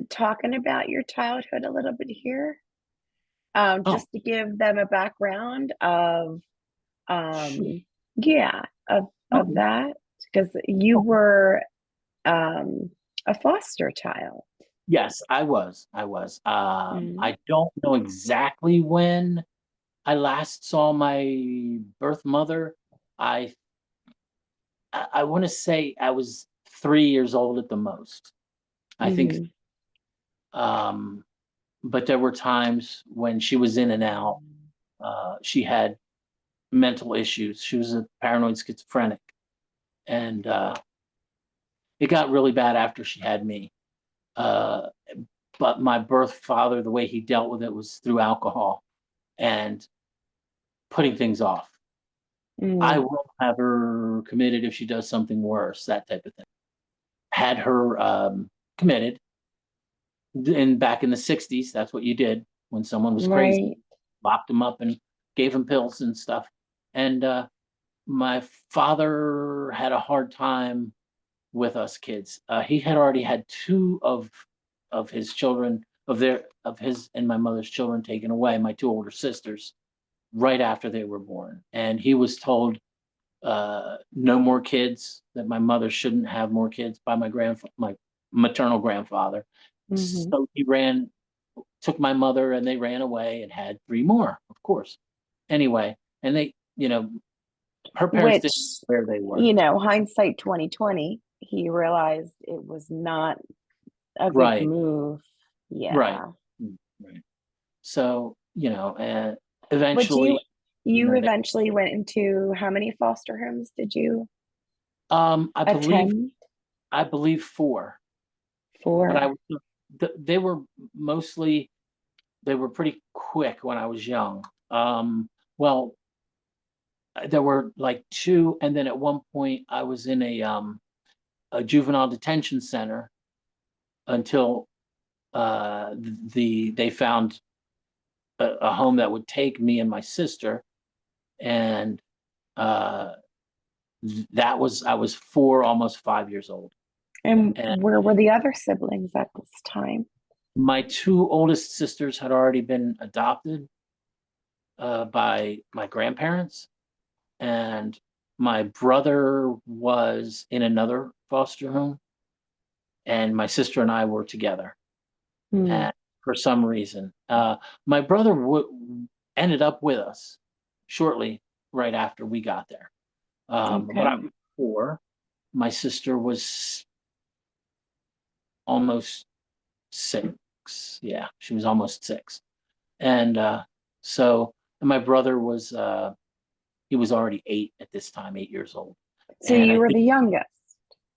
talking about your childhood a little bit here? Oh, Just to give them a background of, sure. um, yeah, of Okay. that, because you Okay. were um, a foster child. Yes, I was. I was. Mm, I don't know exactly when I last saw my birth mother. I I want to say I was 3 years old at the most. I think, hmm. um, but there were times when she was in and out. She had mental issues. She was a paranoid schizophrenic, and it got really bad after she had me. Uh, but my birth father, the way he dealt with it was through alcohol and putting things off. I Mm, will have her committed if she does something worse, that type of thing. Had her committed, and back in the 60s, that's what you did when someone was crazy. right. Locked them up and gave them pills and stuff. And my father had a hard time with us kids. He had already had two of his children, of his and my mother's children, taken away, my two older sisters, right after they were born. And he was told no more kids, that my mother shouldn't have more kids by my maternal grandfather. Hmm. So he took my mother, and they ran away and had three more, of course. Anyway, and her parents Which, didn't know where they were. hindsight 2020, he realized it was not a good Right, move. right, Yeah. right. So, and But eventually, you they, eventually went into how many foster homes did you I believe, attend four, but for? they were mostly, they were pretty quick when I was young. Well, there were like two, and then at one point I was in a juvenile detention center until they found a home that would take me and my sister, and uh, that was I was 4, almost 5 years old, And and where were the other siblings at this time? my two oldest sisters had already been adopted by my grandparents, and my brother was in another foster home, and my sister and I were together. Hmm. And for some reason, my brother ended up with us shortly right after we got there. But I Okay. was 4. My sister was almost 6. Yeah, she was almost 6. And so and my brother was he was already 8 at this time, 8 years old. So And you I were think, the youngest.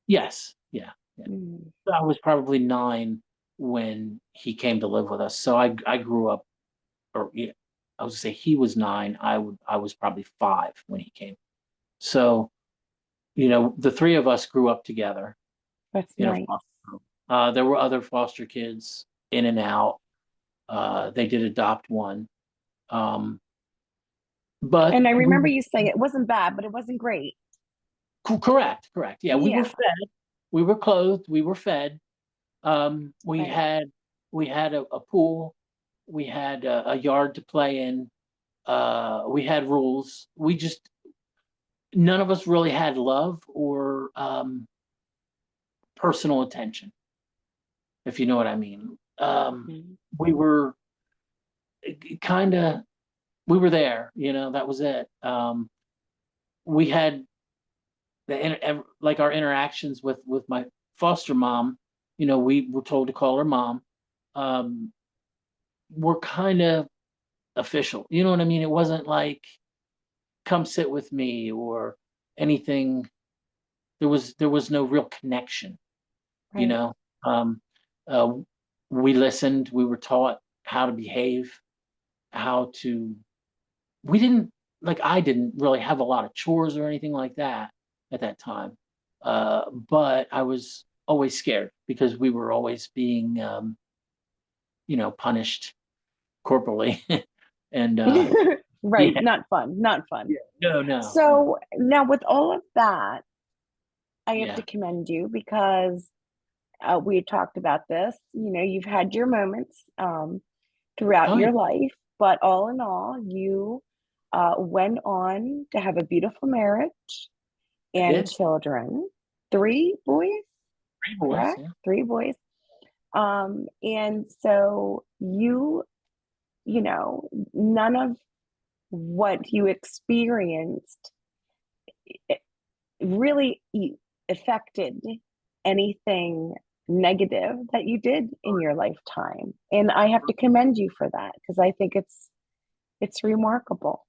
yes, yeah, yeah. Hmm. So I was probably 9 when he came to live with us. So I grew up, or yeah, I was gonna say he was 9. I was probably 5 when he came. So, the three of us grew up together That's in a nice. foster home. There were other foster kids in and out. They did adopt one. Um, but And I remember you saying it wasn't bad, but it wasn't great. correct, correct. Yeah, we were Yeah. fed, we were clothed, we were fed. We Right. had a pool, we had a yard to play in. We had rules. We just None of us really had love or personal attention, if you know what I mean. Mhm. We were kind of we were there, that was it. We had like our interactions with my foster mom. We were told to call her mom. Um, we're kind of official. You know what I mean? It wasn't like come sit with me or anything. There was no real connection. You Right. know, um, uh, we listened. We were taught how to behave, how to. We didn't like. I didn't really have a lot of chores or anything like that at that time, but I was always scared because we were always being, punished corporally, and Right. yeah, Not fun. Not fun. yeah, no, no, no, So now with all of that, I have to yeah, commend you because we had talked about this. You know, you've had your moments throughout Oh yeah, your life, but all in all, you went on to have a beautiful marriage I and did. children. Three boys, Three boys. correct? Yeah. Three boys. And so you know, none of what you experienced really affected anything negative that you did in your lifetime. And I have to commend you for that because I think it's remarkable.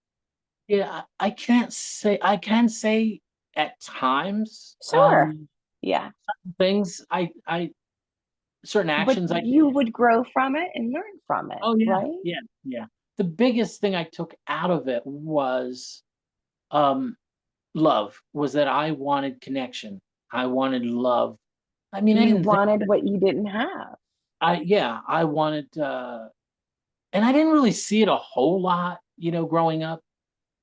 Yeah, I can't say I can say at times Sure. Yeah. things I certain But actions I you did. would grow from it and learn from it, Oh yeah, right? yeah, yeah. The biggest thing I took out of it was um love, was that I wanted connection. I wanted love. I mean, I You didn't think wanted what you didn't have. I yeah, I wanted and I didn't really see it a whole lot, growing up,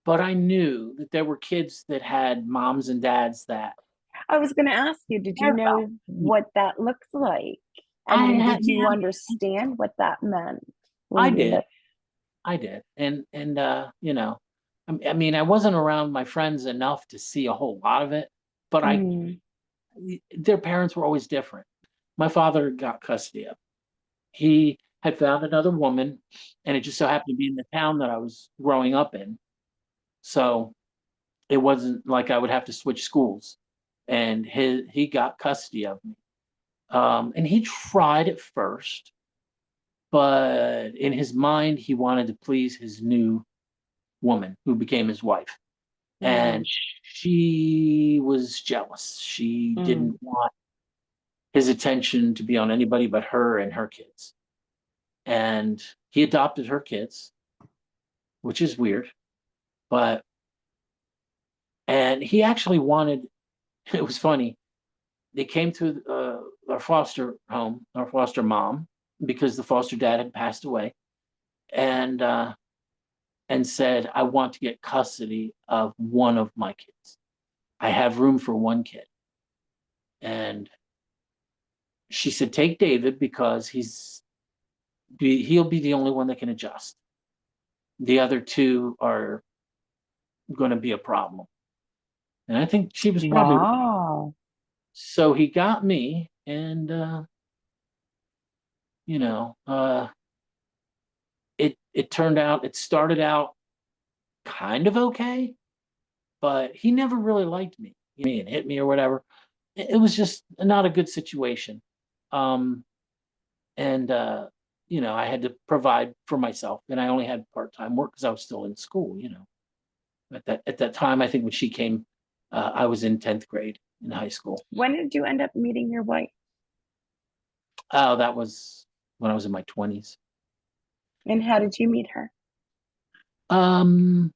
but I knew that there were kids that had moms and dads that I was going to ask you, did you cared about know me. what that looks like? I I mean, had did you yeah, understand what that meant I when you did. lived? I did. And I mean, I wasn't around my friends enough to see a whole lot of it, but Mm, their parents were always different. My father got custody of. He had found another woman, and it just so happened to be in the town that I was growing up in. So it wasn't like I would have to switch schools. And he got custody of me. And he tried at first, but in his mind, he wanted to please his new woman who became his wife. yeah. And she was jealous. She Mm. didn't want his attention to be on anybody but her and her kids. And he adopted her kids, which is weird. But, and he actually wanted, it was funny. They came to our foster home, our foster mom, because the foster dad had passed away, and said, "I want to get custody of one of my kids. I have room for one kid." And she said, "Take David because he'll be the only one that can adjust. The other two are going to be a problem." And I think she was probably right. Wow. So he got me, and you know, uh, it turned out it started out kind of okay, but he never really liked me, and hit me or whatever. It was just not a good situation. Um, and I had to provide for myself, and I only had part-time work because I was still in school. At that time, I think when she came, I was in 10th grade in high school. When did you end up meeting your wife? Oh, that was when I was in my 20s. And how did you meet her? Um,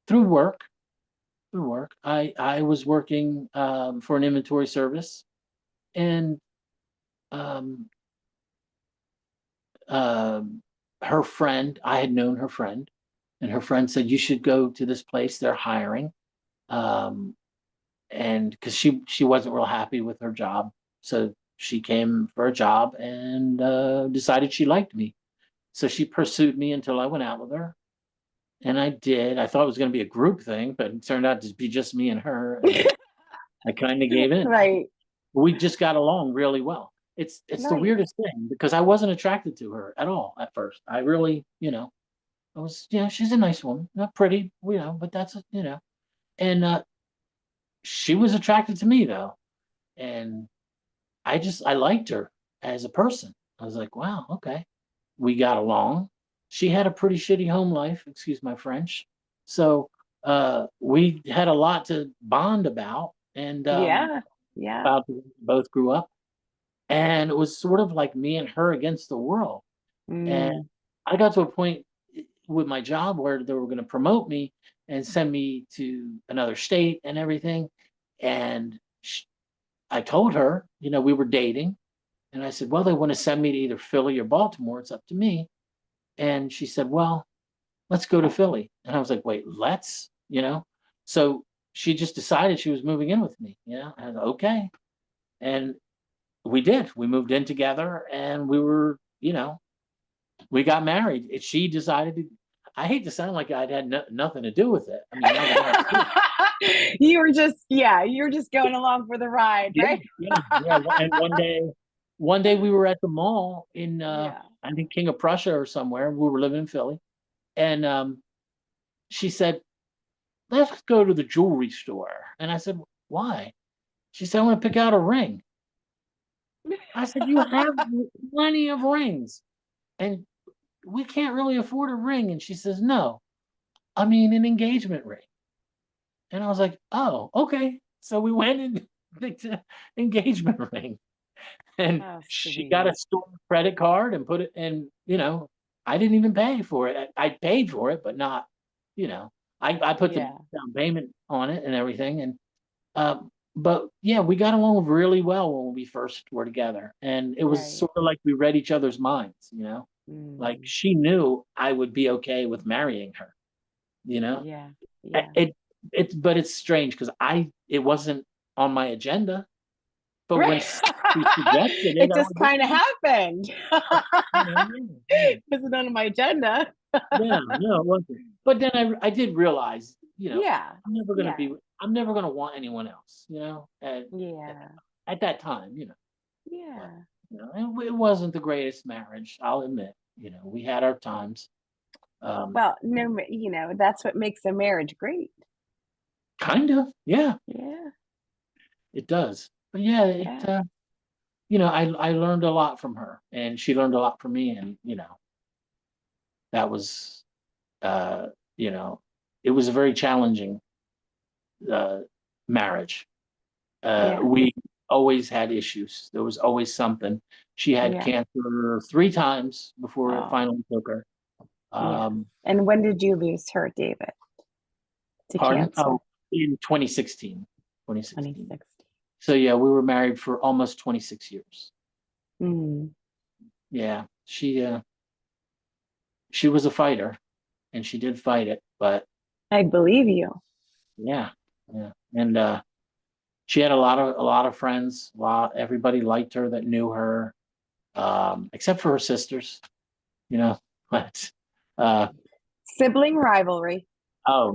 through work, through work. I was working for an inventory service, and um, um, her friend, I had known her friend, and her friend said, "You should go to this place. They're hiring." Um, and because she wasn't real happy with her job, so she came for a job and decided she liked me. So she pursued me until I went out with her, and I did. I thought it was going to be a group thing, but it turned out to be just me and her, and I kind of gave in. Right. We just got along really well. It's the Nice. weirdest thing because I wasn't attracted to her at all at first. I really, I was, she's a nice woman, not pretty, but that's. And she was attracted to me though, and I liked her as a person. I was like, wow, okay. We got along. She had a pretty shitty home life, excuse my French. So we had a lot to bond about, and Yeah. Yeah. about both grew up. And it was sort of like me and her against the world. And Mm. I got to a point with my job where they were going to promote me and send me to another state and everything. And I told her, we were dating. And I said, well, they want to send me to either Philly or Baltimore. It's up to me. And she said, well, let's go to Philly. And I was like, wait, let's. So she just decided she was moving in with me. I was like, okay. And we did. We moved in together, and we were, we got married. She decided to. I hate to sound like I'd had nothing to do with it. I mean, now that I see it, You were just, yeah, you were just going along for the ride, yeah, right? yeah, yeah. And one day we were at the mall in, Yeah. I think King of Prussia or somewhere. We were living in Philly, and she said, "Let's go to the jewelry store." And I said, "Why?" She said, "I want to pick out a ring." I said, "You have plenty of rings, and we can't really afford a ring." And she says, "No, I mean an engagement ring." And I was like, "Oh, okay." So we went and picked an engagement ring, and Oh, she got a sweet. store credit card and put it in. I didn't even pay for it. I paid for it, but not, you know, I put the Yeah, down payment on it and everything. And but yeah, we got along really well when we first were together, and it was right. sort of like we read each other's minds. Like Mm, she knew I would be okay with marrying her. You know, yeah, it, yeah. it it's but it's strange because it wasn't on my agenda. But when Right. she suggested it, It I just was like, kind of happened. yeah, Wasn't on my agenda. yeah, no, it wasn't. But then I did realize, Yeah, yeah, I'm never gonna want anyone else, yeah, at that time, but yeah. it wasn't the greatest marriage, I'll admit. We had our times. Um, Well, no, that's what makes a marriage great. Kind of, yeah, Yeah, it does. But yeah, yeah, I learned a lot from her, and she learned a lot from me, and that was, uh, you know, it was a very challenging uh, marriage. yeah, We always had issues. There was always something. She had yeah. cancer 3 times before it Oh, finally took her. yeah. Um, And when did you lose her, David, to Pardon? cancer? Oh, in 2016. 2016. 2016. So yeah, we were married for almost 26 years. Mm, Yeah, she was a fighter, and she did fight it, but I believe you. yeah, yeah. And she had a lot of friends. Everybody liked her that knew her, except for her sisters, you know. But uh, Sibling rivalry. oh,